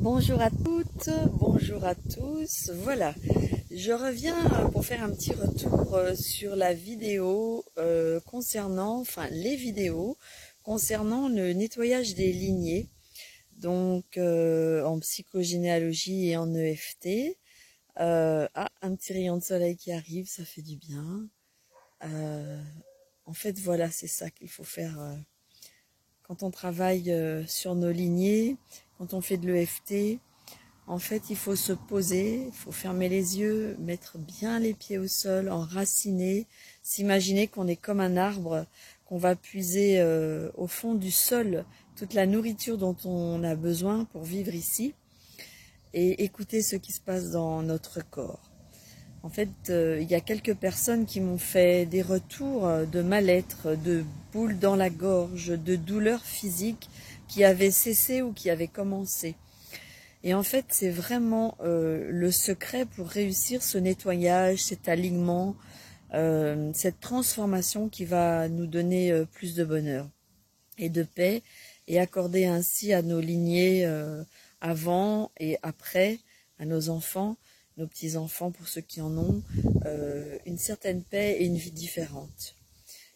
Bonjour à toutes, bonjour à tous. Voilà, je reviens pour faire un petit retour sur la vidéo les vidéos concernant le nettoyage des lignées, donc en psychogénéalogie et en EFT. Un petit rayon de soleil qui arrive, ça fait du bien. En fait, voilà, c'est ça qu'il faut faire quand on travaille sur nos lignées, quand on fait de l'EFT. En fait, il faut se poser, il faut fermer les yeux, mettre bien les pieds au sol, enraciner, s'imaginer qu'on est comme un arbre, qu'on va puiser au fond du sol toute la nourriture dont on a besoin pour vivre ici et écouter ce qui se passe dans notre corps. En fait, il y a quelques personnes qui m'ont fait des retours de mal-être, de boules dans la gorge, de douleurs physiques qui avaient cessé ou qui avaient commencé. Et en fait, c'est vraiment le secret pour réussir ce nettoyage, cet alignement, cette transformation qui va nous donner plus de bonheur et de paix et accorder ainsi à nos lignées avant et après, à nos enfants, nos petits-enfants pour ceux qui en ont, une certaine paix et une vie différente.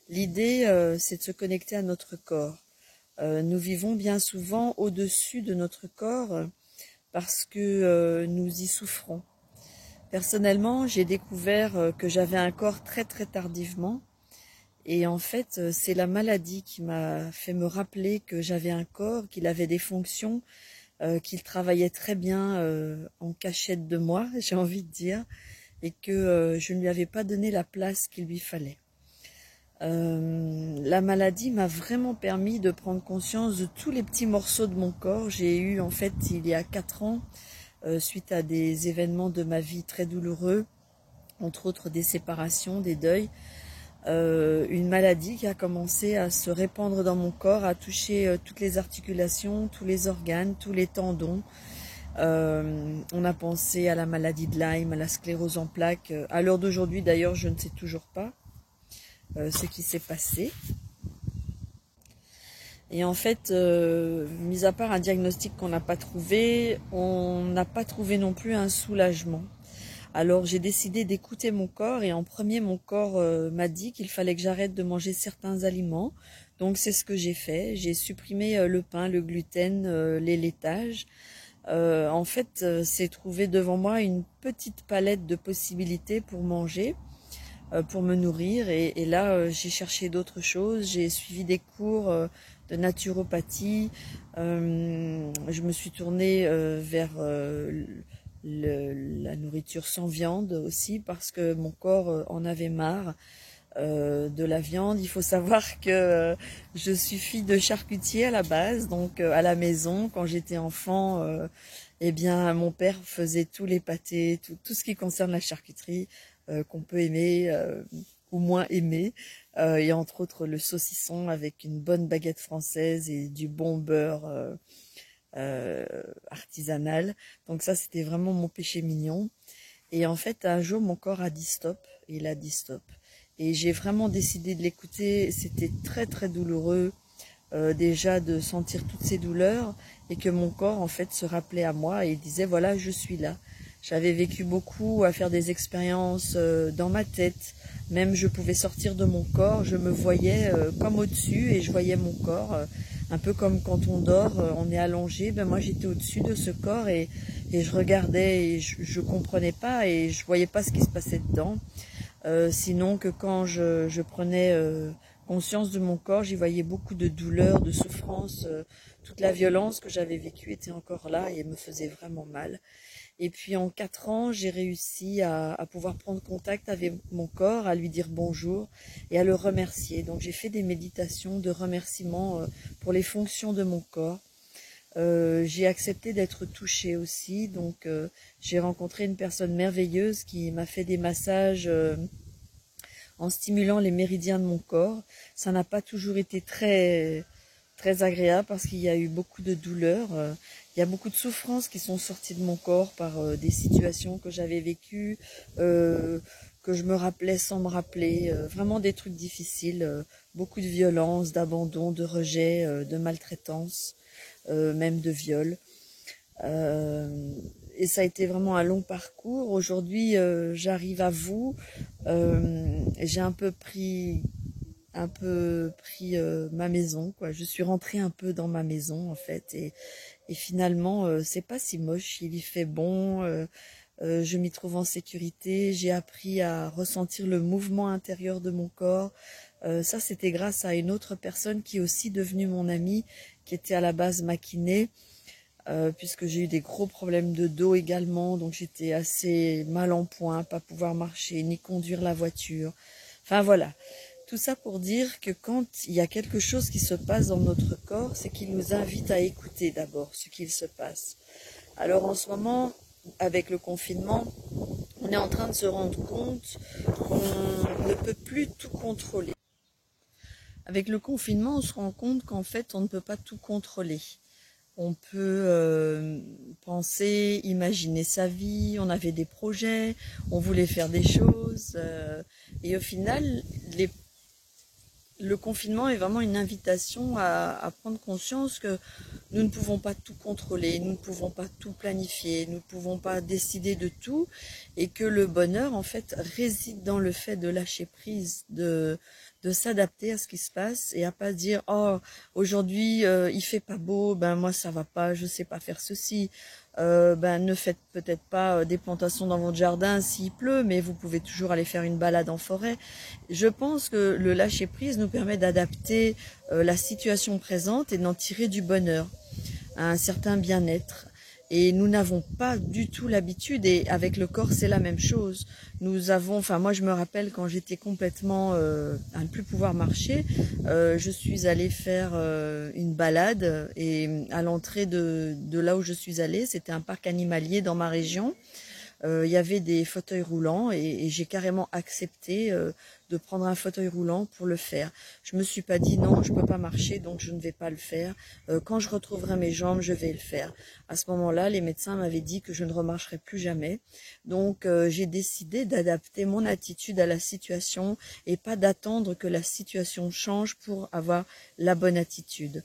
L'idée, c'est de se connecter à notre corps. Nous vivons bien souvent au-dessus de notre corps parce que nous y souffrons. Personnellement, j'ai découvert que j'avais un corps très très tardivement et en fait, c'est la maladie qui m'a fait me rappeler que j'avais un corps, qu'il avait des fonctions, qu'il travaillait très bien en cachette de moi, j'ai envie de dire, et que je ne lui avais pas donné la place qu'il lui fallait. La maladie m'a vraiment permis de prendre conscience de tous les petits morceaux de mon corps. J'ai eu en fait il y a 4 ans, suite à des événements de ma vie très douloureux, entre autres des séparations, des deuils, une maladie qui a commencé à se répandre dans mon corps, à toucher toutes les articulations, tous les organes, tous les tendons. On a pensé à la maladie de Lyme, à la sclérose en plaques. À l'heure d'aujourd'hui d'ailleurs, je ne sais toujours pas ce qui s'est passé. Et en fait, mis à part un diagnostic qu'on n'a pas trouvé, on n'a pas trouvé non plus un soulagement. Alors j'ai décidé d'écouter mon corps et en premier mon corps m'a dit qu'il fallait que j'arrête de manger certains aliments. Donc c'est ce que j'ai fait. J'ai supprimé le pain, le gluten, les laitages. En fait, c'est trouvé devant moi une petite palette de possibilités pour manger, pour me nourrir. Et là, j'ai cherché d'autres choses. J'ai suivi des cours de naturopathie. Je me suis tournée vers la nourriture sans viande aussi parce que mon corps en avait marre de la viande. Il faut savoir que je suis fille de charcutier à la base, donc à la maison quand j'étais enfant, eh bien mon père faisait tous les pâtés, tout ce qui concerne la charcuterie qu'on peut aimer ou moins aimer, et entre autres le saucisson avec une bonne baguette française et du bon beurre artisanal. Donc ça c'était vraiment mon péché mignon. Et en fait un jour mon corps a dit stop, et il a dit stop. Et j'ai vraiment décidé de l'écouter. C'était très très douloureux déjà de sentir toutes ces douleurs et que mon corps en fait se rappelait à moi et disait voilà je suis là. J'avais vécu beaucoup à faire des expériences dans ma tête. Même je pouvais sortir de mon corps, je me voyais comme au-dessus et je voyais mon corps. Un peu comme quand on dort, on est allongé. Ben moi j'étais au-dessus de ce corps et je regardais et je comprenais pas et je voyais pas ce qui se passait dedans. Sinon que quand je prenais conscience de mon corps, j'y voyais beaucoup de douleur, de souffrance. Toute la violence que j'avais vécue était encore là et me faisait vraiment mal. Et puis en 4 ans, j'ai réussi à pouvoir prendre contact avec mon corps, à lui dire bonjour et à le remercier. Donc j'ai fait des méditations de remerciement pour les fonctions de mon corps. J'ai accepté d'être touchée aussi, donc j'ai rencontré une personne merveilleuse qui m'a fait des massages en stimulant les méridiens de mon corps. Ça n'a pas toujours été très très agréable parce qu'il y a eu beaucoup de douleurs. Il y a beaucoup de souffrances qui sont sorties de mon corps par des situations que j'avais vécues, que je me rappelais sans me rappeler. Vraiment des trucs difficiles, beaucoup de violence, d'abandon, de rejet, de maltraitance, même de viol. Et ça a été vraiment un long parcours. Aujourd'hui, j'arrive à vous. J'ai un peu pris ma maison, quoi. Je suis rentrée un peu dans ma maison, en fait, et finalement, c'est pas si moche. Il y fait bon. Je m'y trouve en sécurité. J'ai appris à ressentir le mouvement intérieur de mon corps. Ça, c'était grâce à une autre personne qui est aussi devenue mon amie, qui était à la base ma kiné. Puisque j'ai eu des gros problèmes de dos également, donc j'étais assez mal en point, pas pouvoir marcher, ni conduire la voiture. Enfin voilà, tout ça pour dire que quand il y a quelque chose qui se passe dans notre corps, c'est qu'il nous invite à écouter d'abord ce qu'il se passe. Alors en ce moment, avec le confinement, on est en train de se rendre compte qu'on ne peut plus tout contrôler. Avec le confinement, on se rend compte qu'en fait, on ne peut pas tout contrôler. On peut penser, imaginer sa vie, on avait des projets, on voulait faire des choses. Et au final, le confinement est vraiment une invitation à prendre conscience que nous ne pouvons pas tout contrôler, nous ne pouvons pas tout planifier, nous ne pouvons pas décider de tout. Et que le bonheur, en fait, réside dans le fait de lâcher prise, de s'adapter à ce qui se passe et à pas dire oh aujourd'hui il fait pas beau, ben moi ça va pas, je sais pas faire ceci. Ben ne faites peut-être pas des plantations dans votre jardin s'il pleut, mais vous pouvez toujours aller faire une balade en forêt. Je pense que le lâcher prise nous permet d'adapter la situation présente et d'en tirer du bonheur, un certain bien-être. Et nous n'avons pas du tout l'habitude, et avec le corps c'est la même chose. Nous avons, enfin moi je me rappelle quand j'étais complètement à ne plus pouvoir marcher, je suis allée faire une balade, et à l'entrée de là où je suis allée, c'était un parc animalier dans ma région. Il y avait des fauteuils roulants et j'ai carrément accepté de prendre un fauteuil roulant pour le faire. Je me suis pas dit non, je peux pas marcher donc je ne vais pas le faire. Quand je retrouverai mes jambes, je vais le faire. À ce moment-là, les médecins m'avaient dit que je ne remarcherai plus jamais. Donc j'ai décidé d'adapter mon attitude à la situation et pas d'attendre que la situation change pour avoir la bonne attitude.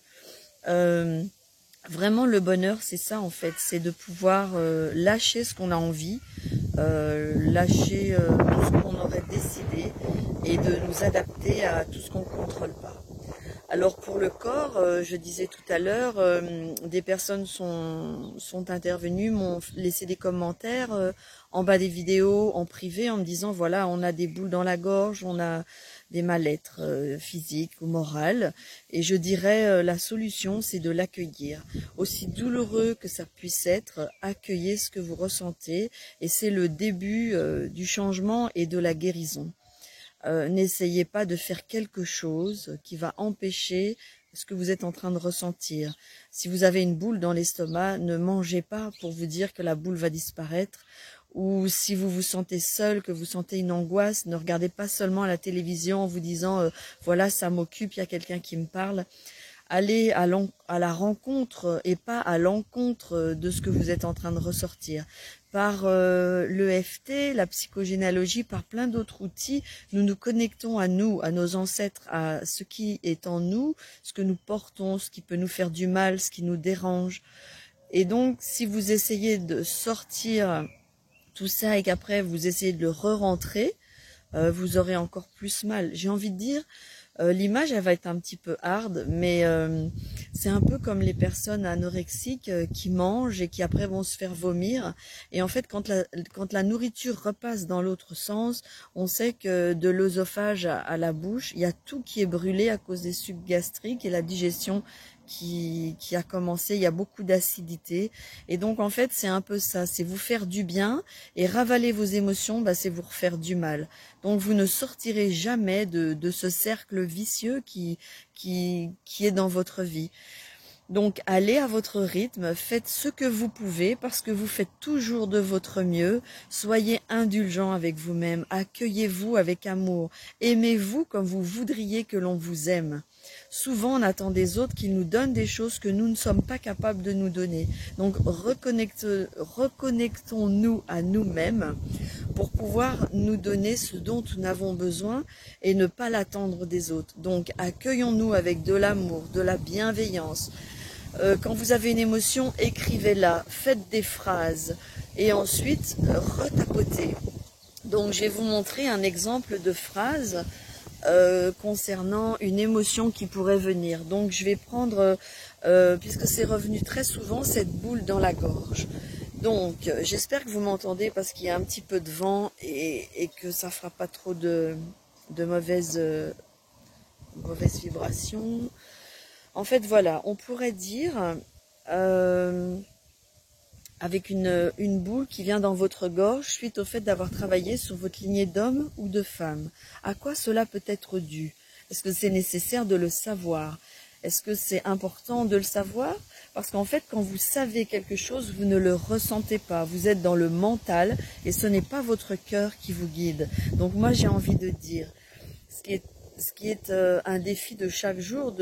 Vraiment, le bonheur, c'est ça en fait, c'est de pouvoir lâcher ce qu'on a envie, lâcher tout ce qu'on aurait décidé et de nous adapter à tout ce qu'on ne contrôle pas. Alors pour le corps, je disais tout à l'heure, des personnes sont intervenues, m'ont laissé des commentaires en bas des vidéos, en privé, en me disant voilà, on a des boules dans la gorge, on a des mal-être physiques ou morales. Et je dirais la solution, c'est de l'accueillir. Aussi douloureux que ça puisse être, accueillez ce que vous ressentez et c'est le début du changement et de la guérison. N'essayez pas de faire quelque chose qui va empêcher ce que vous êtes en train de ressentir. Si vous avez une boule dans l'estomac, ne mangez pas pour vous dire que la boule va disparaître. Ou si vous vous sentez seul, que vous sentez une angoisse, ne regardez pas seulement à la télévision en vous disant voilà, ça m'occupe, il y a quelqu'un qui me parle. Allez à la rencontre et pas à l'encontre de ce que vous êtes en train de ressortir. Par l'EFT, la psychogénéalogie, par plein d'autres outils, nous nous connectons à nous, à nos ancêtres, à ce qui est en nous, ce que nous portons, ce qui peut nous faire du mal, ce qui nous dérange. Et donc, si vous essayez de sortir tout ça et qu'après vous essayez de le re-rentrer, vous aurez encore plus mal. J'ai envie de dire, l'image elle va être un petit peu hard, mais c'est un peu comme les personnes anorexiques qui mangent et qui après vont se faire vomir. Et en fait, quand la nourriture repasse dans l'autre sens, on sait que de l'œsophage à la bouche, il y a tout qui est brûlé à cause des sucs gastriques et la digestion qui a commencé, il y a beaucoup d'acidité. Et donc en fait c'est un peu ça, c'est vous faire du bien, et ravaler vos émotions, bah, c'est vous refaire du mal. Donc vous ne sortirez jamais de ce cercle vicieux qui est dans votre vie. Donc allez à votre rythme, faites ce que vous pouvez parce que vous faites toujours de votre mieux. Soyez indulgent avec vous-même, accueillez-vous avec amour, aimez-vous comme vous voudriez que l'on vous aime. Souvent on attend des autres qu'ils nous donnent des choses que nous ne sommes pas capables de nous donner. Donc reconnectons-nous à nous-mêmes pour pouvoir nous donner ce dont nous avons besoin et ne pas l'attendre des autres. Donc accueillons-nous avec de l'amour, de la bienveillance. Quand vous avez une émotion, écrivez-la, faites des phrases et ensuite retapotez. Donc je vais vous montrer un exemple de phrase concernant une émotion qui pourrait venir. Donc je vais prendre, puisque c'est revenu très souvent, cette boule dans la gorge. Donc j'espère que vous m'entendez parce qu'il y a un petit peu de vent et que ça fera pas trop de mauvaises vibrations. En fait voilà, on pourrait dire avec une boule qui vient dans votre gorge suite au fait d'avoir travaillé sur votre lignée d'homme ou de femme. À quoi cela peut être dû? Est-ce que c'est nécessaire de le savoir? Est-ce que c'est important de le savoir? Parce qu'en fait, quand vous savez quelque chose, vous ne le ressentez pas. Vous êtes dans le mental et ce n'est pas votre cœur qui vous guide. Donc moi, j'ai envie de dire, ce qui est un défi de chaque jour,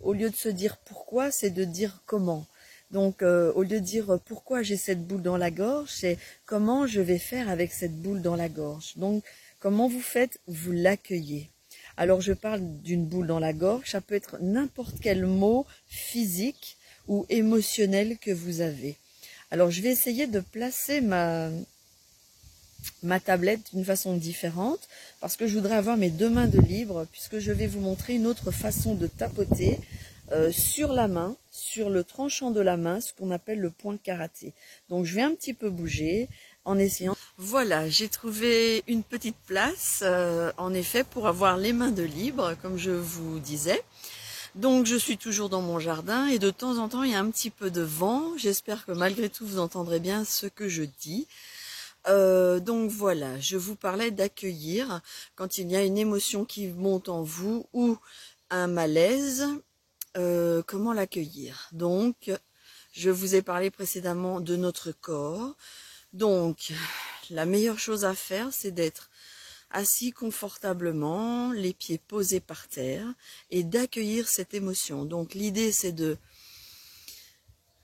au lieu de se dire pourquoi, c'est de dire comment. Donc, au lieu de dire pourquoi j'ai cette boule dans la gorge, c'est comment je vais faire avec cette boule dans la gorge. Donc, comment vous faites? Vous l'accueillez. Alors, je parle d'une boule dans la gorge, ça peut être n'importe quel mot physique ou émotionnel que vous avez. Alors, je vais essayer de placer ma tablette d'une façon différente parce que je voudrais avoir mes deux mains de libre puisque je vais vous montrer une autre façon de tapoter sur la main, sur le tranchant de la main, ce qu'on appelle le point karaté. Donc je vais un petit peu bouger en essayant. Voilà, j'ai trouvé une petite place en effet pour avoir les mains de libre comme je vous disais. Donc je suis toujours dans mon jardin et de temps en temps il y a un petit peu de vent. J'espère que malgré tout vous entendrez bien ce que je dis. Donc voilà, je vous parlais d'accueillir quand il y a une émotion qui monte en vous ou un malaise, comment l'accueillir? Donc, je vous ai parlé précédemment de notre corps. Donc, la meilleure chose à faire, c'est d'être assis confortablement, les pieds posés par terre et d'accueillir cette émotion. Donc, l'idée, c'est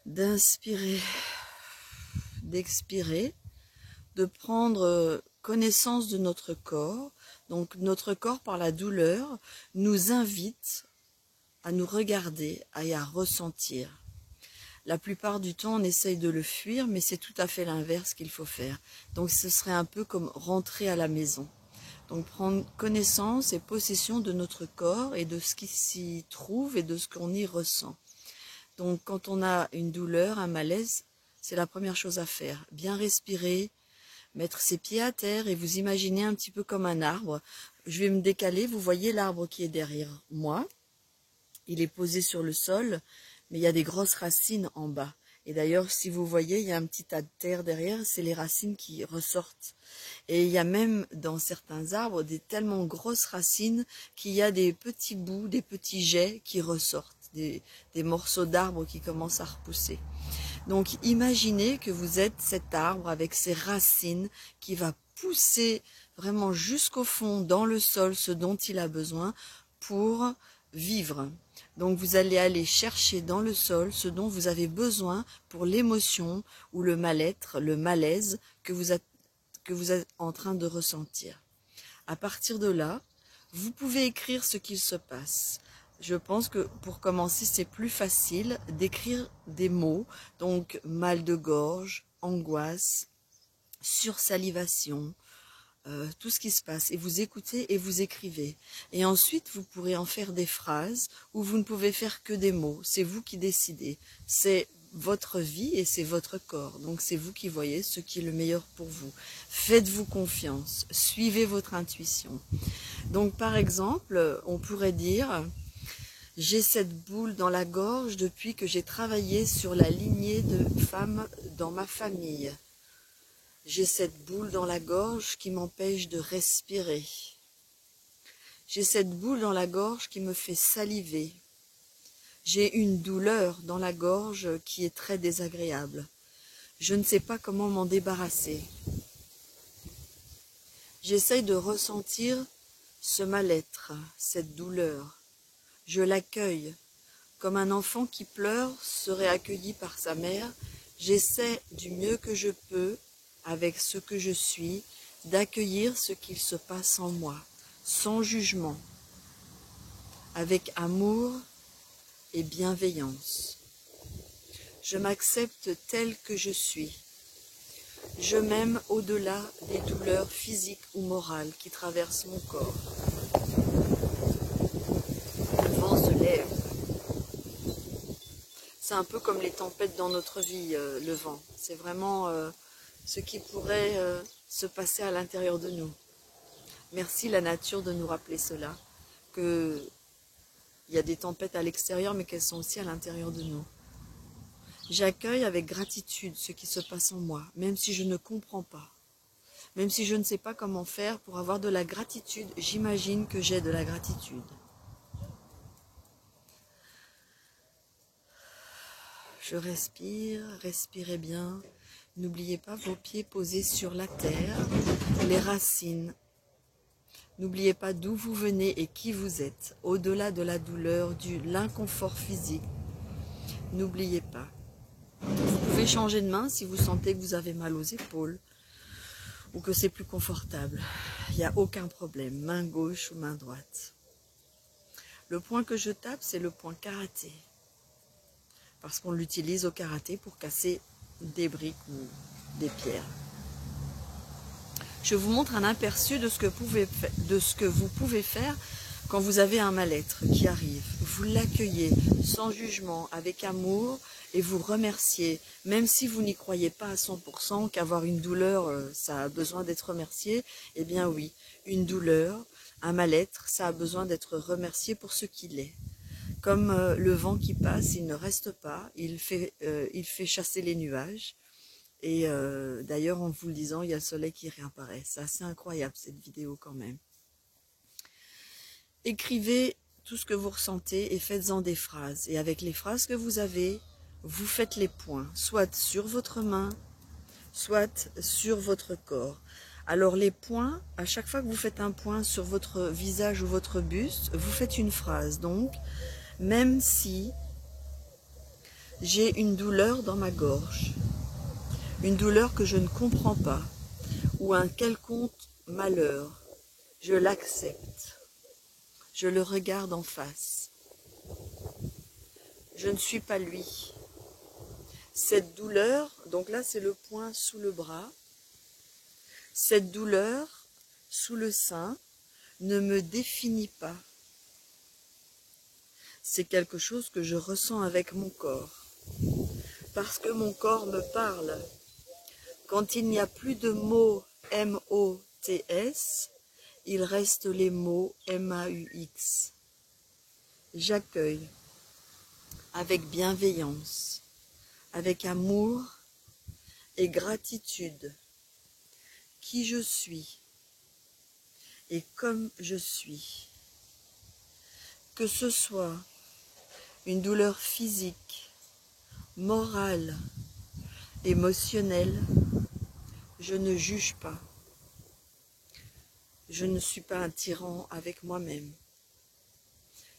d'inspirer, d'expirer, de prendre connaissance de notre corps. Donc notre corps, par la douleur, nous invite à nous regarder et à ressentir. La plupart du temps, on essaye de le fuir, mais c'est tout à fait l'inverse qu'il faut faire. Donc ce serait un peu comme rentrer à la maison. Donc prendre connaissance et possession de notre corps et de ce qui s'y trouve et de ce qu'on y ressent. Donc quand on a une douleur, un malaise, c'est la première chose à faire. Bien respirer, mettre ses pieds à terre et vous imaginez un petit peu comme un arbre. Je vais me décaler, vous voyez l'arbre qui est derrière moi. Il est posé sur le sol, mais il y a des grosses racines en bas. Et d'ailleurs, si vous voyez, il y a un petit tas de terre derrière, c'est les racines qui ressortent. Et il y a même dans certains arbres des tellement grosses racines qu'il y a des petits bouts, des petits jets qui ressortent, des morceaux d'arbres qui commencent à repousser. Donc imaginez que vous êtes cet arbre avec ses racines qui va pousser vraiment jusqu'au fond dans le sol ce dont il a besoin pour vivre. Donc vous allez aller chercher dans le sol ce dont vous avez besoin pour l'émotion ou le mal-être, le malaise que vous êtes en train de ressentir. À partir de là, vous pouvez écrire ce qu'il se passe. Je pense que pour commencer, c'est plus facile d'écrire des mots, donc mal de gorge, angoisse, sursalivation, tout ce qui se passe. Et vous écoutez et vous écrivez. Et ensuite, vous pourrez en faire des phrases où vous ne pouvez faire que des mots. C'est vous qui décidez. C'est votre vie et c'est votre corps. Donc c'est vous qui voyez ce qui est le meilleur pour vous. Faites-vous confiance. Suivez votre intuition. Donc par exemple, on pourrait dire... J'ai cette boule dans la gorge depuis que j'ai travaillé sur la lignée de femmes dans ma famille. J'ai cette boule dans la gorge qui m'empêche de respirer. J'ai cette boule dans la gorge qui me fait saliver. J'ai une douleur dans la gorge qui est très désagréable. Je ne sais pas comment m'en débarrasser. J'essaye de ressentir ce mal-être, cette douleur. Je l'accueille. Comme un enfant qui pleure serait accueilli par sa mère, j'essaie du mieux que je peux, avec ce que je suis, d'accueillir ce qu'il se passe en moi, sans jugement, avec amour et bienveillance. Je m'accepte tel que je suis. Je m'aime au-delà des douleurs physiques ou morales qui traversent mon corps. Le vent se lève. C'est un peu comme les tempêtes dans notre vie, le vent. C'est vraiment ce qui pourrait se passer à l'intérieur de nous. Merci la nature de nous rappeler cela, qu'il y a des tempêtes à l'extérieur, mais qu'elles sont aussi à l'intérieur de nous. J'accueille avec gratitude ce qui se passe en moi, même si je ne comprends pas. Même si je ne sais pas comment faire pour avoir de la gratitude, j'imagine que j'ai de la gratitude. Je respire, respirez bien. N'oubliez pas vos pieds posés sur la terre, les racines. N'oubliez pas d'où vous venez et qui vous êtes, au-delà de la douleur, de l'inconfort physique. N'oubliez pas. Vous pouvez changer de main si vous sentez que vous avez mal aux épaules ou que c'est plus confortable. Il n'y a aucun problème, main gauche ou main droite. Le point que je tape, c'est le point karaté. Parce qu'on l'utilise au karaté pour casser des briques ou des pierres. Je vous montre un aperçu de ce que vous pouvez faire quand vous avez un mal-être qui arrive. Vous l'accueillez sans jugement, avec amour, et vous remerciez. Même si vous n'y croyez pas à 100%, qu'avoir une douleur, ça a besoin d'être remercié, eh bien oui, une douleur, un mal-être, ça a besoin d'être remercié pour ce qu'il est. Comme le vent qui passe, il ne reste pas, il fait chasser les nuages. Et d'ailleurs, en vous le disant, il y a le soleil qui réapparaît. C'est assez incroyable cette vidéo quand même. Écrivez tout ce que vous ressentez et faites-en des phrases. Et avec les phrases que vous avez, vous faites les points, soit sur votre main, soit sur votre corps. Alors les points, à chaque fois que vous faites un point sur votre visage ou votre buste, vous faites une phrase. Donc, même si j'ai une douleur dans ma gorge, une douleur que je ne comprends pas, ou un quelconque malheur, je l'accepte. Je le regarde en face. Je ne suis pas lui. Cette douleur, donc là c'est le point sous le bras, cette douleur sous le sein ne me définit pas. C'est quelque chose que je ressens avec mon corps, parce que mon corps me parle. Quand il n'y a plus de mots M-O-T-S, il reste les mots M-A-U-X. J'accueille avec bienveillance, avec amour et gratitude qui je suis et comme je suis. Que ce soit une douleur physique, morale, émotionnelle, je ne juge pas. Je ne suis pas un tyran avec moi-même.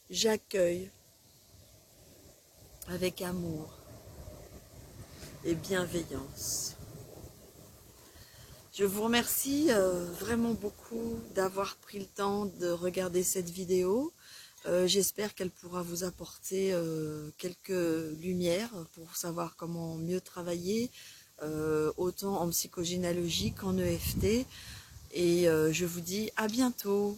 J'accueille avec amour et bienveillance. Je vous remercie vraiment beaucoup d'avoir pris le temps de regarder cette vidéo. J'espère qu'elle pourra vous apporter quelques lumières pour savoir comment mieux travailler, autant en psychogénéalogie qu'en EFT. Et je vous dis à bientôt.